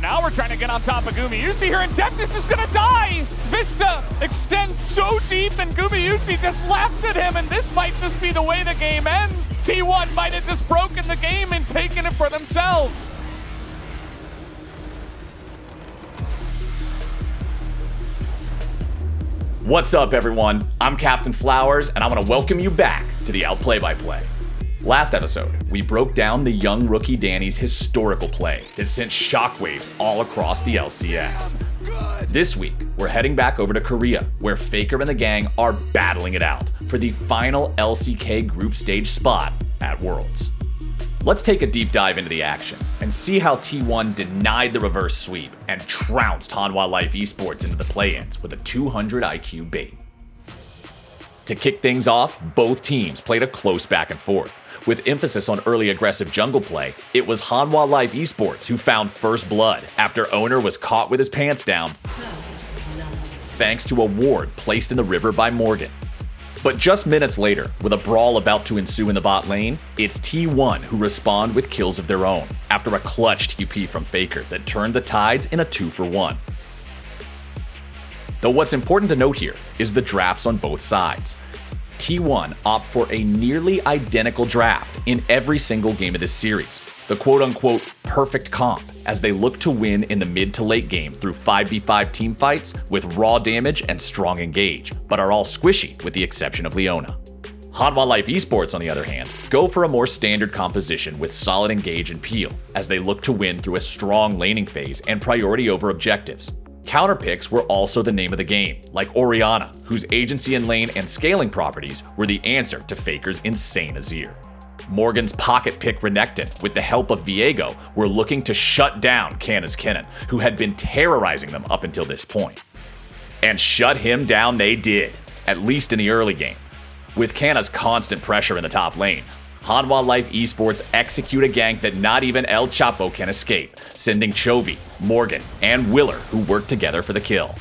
Now we're trying to get on top of Gumayusi here, and Deftness is gonna die! Vista extends so deep, and Gumayusi just laughs at him, and this might just be the way the game ends. T1 might have just broken the game and taken it for themselves. What's up, everyone? I'm Captain Flowers, and I want to welcome you back to the Outplay By play. Last episode, we broke down the young rookie Danny's historical play that sent shockwaves all across the LCS. This week, we're heading back over to Korea, where FAKER and the gang are battling it out for the final LCK group stage spot at Worlds. Let's take a deep dive into the action and see how T1 denied the reverse sweep and trounced Hanwha Life Esports into the play-ins with a 200 IQ bait. To kick things off, both teams played a close back and forth. With emphasis on early aggressive jungle play, it was Hanwha Life Esports who found first blood after Owner was caught with his pants down thanks to a ward placed in the river by Morgan. But just minutes later, with a brawl about to ensue in the bot lane, it's T1 who respond with kills of their own after a clutch TP from FAKER that turned the tides in a 2-for-1. Though what's important to note here is the drafts on both sides. T1 opt for a nearly identical draft in every single game of this series, the quote-unquote perfect comp, as they look to win in the mid to late game through 5v5 team fights with raw damage and strong engage, but are all squishy with the exception of Leona. Hanwha Life Esports, on the other hand, go for a more standard composition with solid engage and peel, as they look to win through a strong laning phase and priority over objectives. Counter picks were also the name of the game, like Orianna, whose agency in lane and scaling properties were the answer to FAKER's insane Azir. Morgan's pocket pick Renekton, with the help of Viego, were looking to shut down Canna's Kennen, who had been terrorizing them up until this point. And shut him down they did, at least in the early game. With Canna's constant pressure in the top lane, Hanwha Life Esports execute a gank that not even El Chapo can escape, sending Chovy, Morgan, and Willer, who work together for the kill.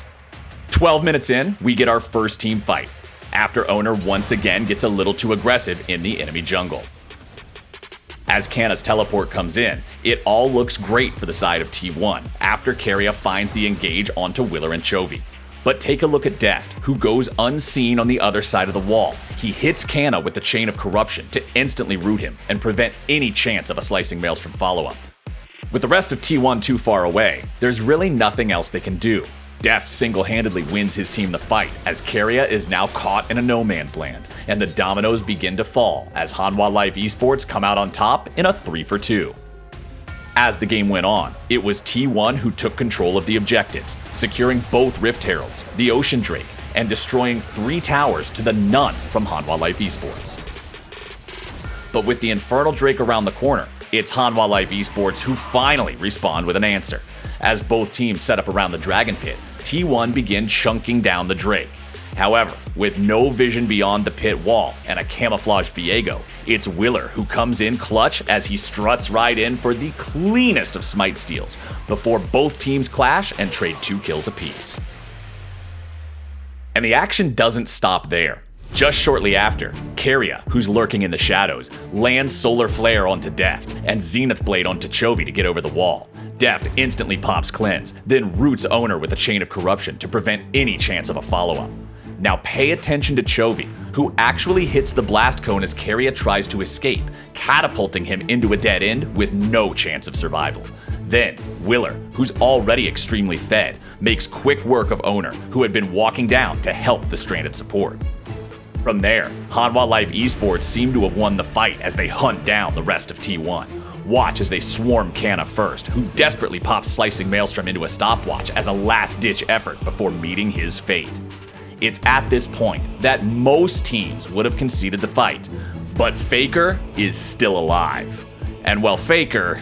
12 minutes in, we get our first team fight, after Owner once again gets a little too aggressive in the enemy jungle. As Canna's teleport comes in, it all looks great for the side of T1 after Keria finds the engage onto Willer and Chovy. But take a look at Deft, who goes unseen on the other side of the wall. He hits Canna with the Chain of Corruption to instantly root him and prevent any chance of a Slicing Maelstrom follow-up. With the rest of T1 too far away, there's really nothing else they can do. Deft single-handedly wins his team the fight, as Keria is now caught in a no man's land, and the dominoes begin to fall as Hanwha Life Esports come out on top in a 3-for-2. As the game went on, it was T1 who took control of the objectives, securing both Rift Heralds, the Ocean Drake, and destroying 3 towers to the none from Hanwha Life Esports. But with the Infernal Drake around the corner, it's Hanwha Life Esports who finally respond with an answer. As both teams set up around the Dragon Pit, T1 begin chunking down the Drake. However, with no vision beyond the pit wall and a camouflaged Viego, it's Willer who comes in clutch as he struts right in for the cleanest of smite steals before both teams clash and trade 2 kills apiece. And the action doesn't stop there. Just shortly after, Keria, who's lurking in the shadows, lands Solar Flare onto Deft and Zenith Blade onto Chovy to get over the wall. Deft instantly pops Cleanse, then roots Owner with a Chain of Corruption to prevent any chance of a follow-up. Now pay attention to Chovy, who actually hits the blast cone as Keria tries to escape, catapulting him into a dead end with no chance of survival. Then, Willer, who's already extremely fed, makes quick work of Owner, who had been walking down to help the stranded support. From there, Hanwha Life Esports seem to have won the fight as they hunt down the rest of T1. Watch as they swarm Canna first, who desperately pops Slicing Maelstrom into a stopwatch as a last-ditch effort before meeting his fate. It's at this point that most teams would have conceded the fight, but FAKER is still alive. And while FAKER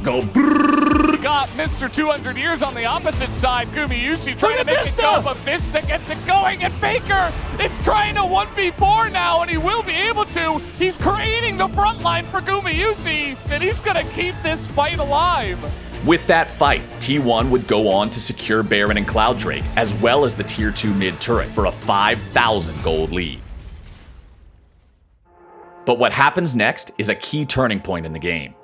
go brrrr. Got Mr. 200 years on the opposite side, Gumayusi trying to make it go, but Vista gets it going, and FAKER is trying to 1v4 now, and he will be able to. He's creating the front line for Gumayusi, and he's gonna keep this fight alive. With that fight, T1 would go on to secure Baron and Cloud Drake, as well as the Tier 2 mid turret for a 5,000 gold lead. But what happens next is a key turning point in the game.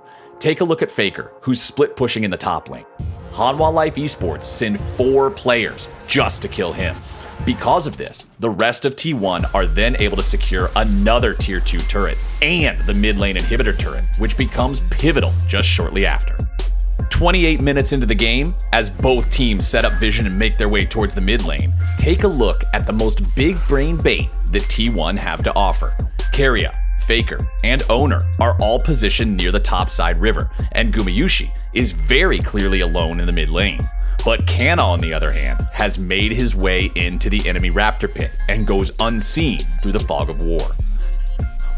Take a look at FAKER, who's split pushing in the top lane. Hanwha Life Esports send 4 players just to kill him. Because of this, the rest of T1 are then able to secure another tier 2 turret and the mid lane inhibitor turret, which becomes pivotal just shortly after. 28 minutes into the game, as both teams set up vision and make their way towards the mid lane, take a look at the most big brain bait that T1 have to offer. Keria, FAKER, and Owner are all positioned near the topside river, and Gumayusi is very clearly alone in the mid lane. But Canna, on the other hand, has made his way into the enemy Raptor pit and goes unseen through the fog of war.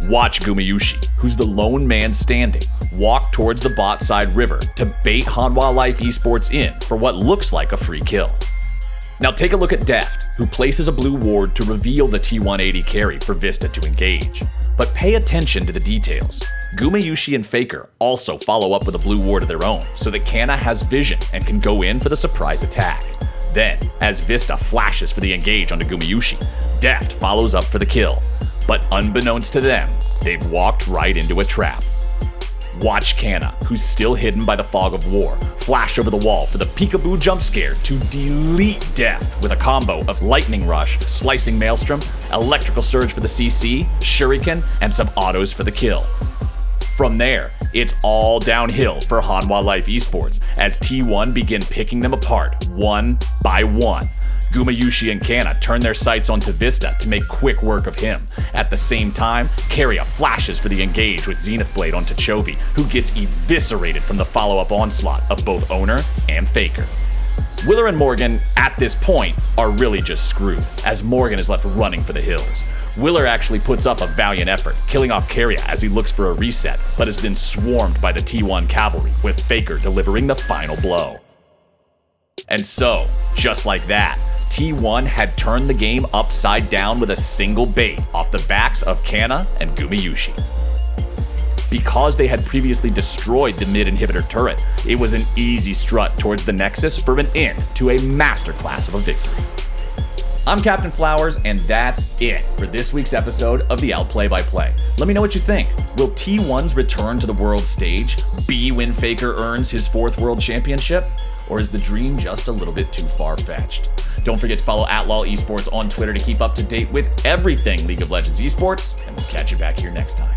Watch Gumayusi, who's the lone man standing, walk towards the bot side river to bait Hanwha Life Esports in for what looks like a free kill. Now take a look at Deft, who places a blue ward to reveal the T180 carry for Vista to engage. But pay attention to the details. Gumayusi and FAKER also follow up with a blue ward of their own so that Canna has vision and can go in for the surprise attack. Then, as Vista flashes for the engage onto Gumayusi, Deft follows up for the kill. But unbeknownst to them, they've walked right into a trap. Watch Canna, who's still hidden by the fog of war, flash over the wall for the peekaboo jump scare to delete Deft with a combo of Lightning Rush, Slicing Maelstrom, Electrical Surge for the CC, Shuriken, and some autos for the kill. From there, it's all downhill for Hanwha Life Esports as T1 begin picking them apart one by one. Gumayusi and Canna turn their sights onto Vista to make quick work of him. At the same time, Keria flashes for the engage with Zenith Blade onto Chovy, who gets eviscerated from the follow-up onslaught of both Owner and FAKER. Willer and Morgan, at this point, are really just screwed, as Morgan is left running for the hills. Willer actually puts up a valiant effort, killing off Keria as he looks for a reset, but is then swarmed by the T1 cavalry, with FAKER delivering the final blow. And so, just like that, T1 had turned the game upside down with a single bait off the backs of Canna and Gumayusi. Because they had previously destroyed the mid inhibitor turret, it was an easy strut towards the Nexus for an end to a masterclass of a victory. I'm Captain Flowers, and that's it for this week's episode of the Outplay by Play. Let me know what you think. Will T1's return to the world stage be when FAKER earns his 4th world championship? Or is the dream just a little bit too far-fetched? Don't forget to follow @LoL Esports on Twitter to keep up to date with everything League of Legends esports, and we'll catch you back here next time.